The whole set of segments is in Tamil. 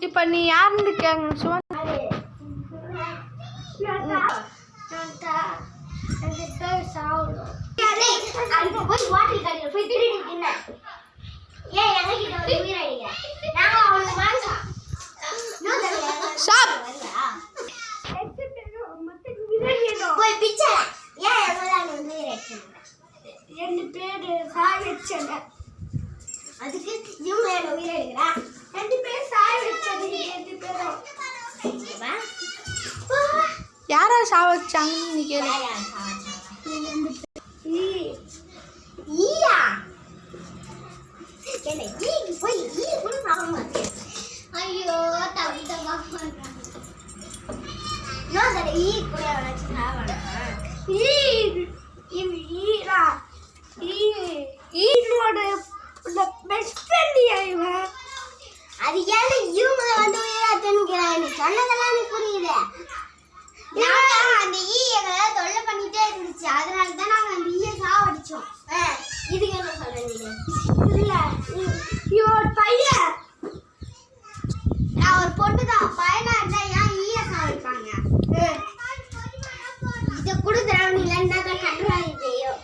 இப்ப நீ யாருன்னு கேட்கணும் சும்மா அதுக்கு இவங்க என்ன உயிரை எடுக்கிறா 2 பேர் சாய வச்சது 2 பேரும் யாரா சாவ வச்சாங்கன்னு நீ கேளு. ஐயோ பெஸ்ட் ஃப்ரெண்ட் இவன். அது ஏன் இவங்க வந்து உயிராத்துன்னு சொன்னதெல்லாம் எனக்கு புரியுது. அந்த எங்களை தொல்லை பண்ணிட்டே இருந்துச்சு, அதனால தான் நாங்கள் அந்த சாவடிச்சோம். இதுக்கு என்ன சொல்றீங்க? இல்ல இவன் பையன், நான் ஒரு பொண்ணு தான். பையனா இருந்தா ஏன் சாவடிப்பாங்க? இதை கொடுக்குறவங்க இல்லைன்னா தான் கண்டுறாங்க தெரியும்.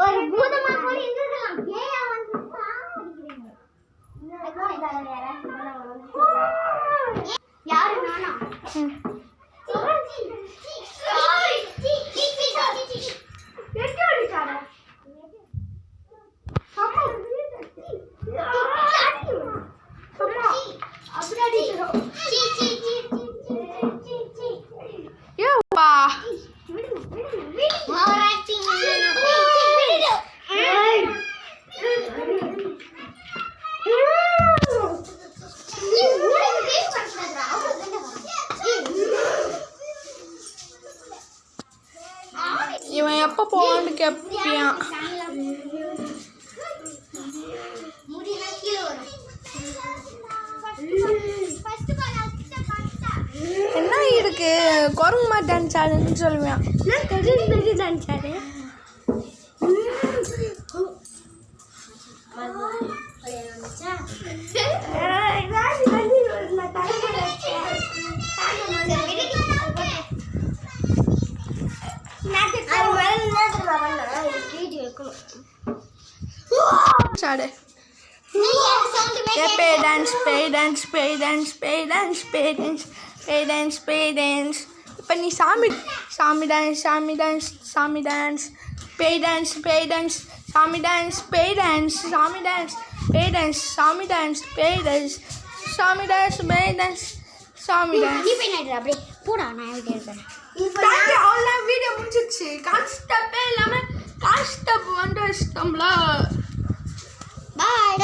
ஒரு பூதமா கூட இருந்திருக்கலாம். ஏன் வந்து யாரு நானா? இவன் எப்போ போவான்னு கேட்பியான். என்ன இருக்கு குரங்கு மாதிரி டான்ஸ் ஆடுன்னு சொல்லுவேன். டான்ஸ் ஆடு இப்போ நீ சாமி சாமி டான்ஸ் சாமி டான்ஸ் சாமி டான்ஸ் பேய் டான்ஸ் பேய் டான்ஸ் சாமி டான்ஸ் பேய் டான்ஸ் சாமி டான்ஸ் பேய் டான்ஸ் சாமி டான்ஸ் பேய் டான்ஸ் சாமி டான்ஸ் பேய் டான்ஸ் சாமி டான்ஸ். அப்படியே போடா, நான் இருக்கேன். அவ்வளோ வீடியோ முடிஞ்சிச்சு. கான்ஸ்டப்பே இல்லாமல் கான்ஸ்டப் வந்து வச்சிட்டோம்ல. பாய்.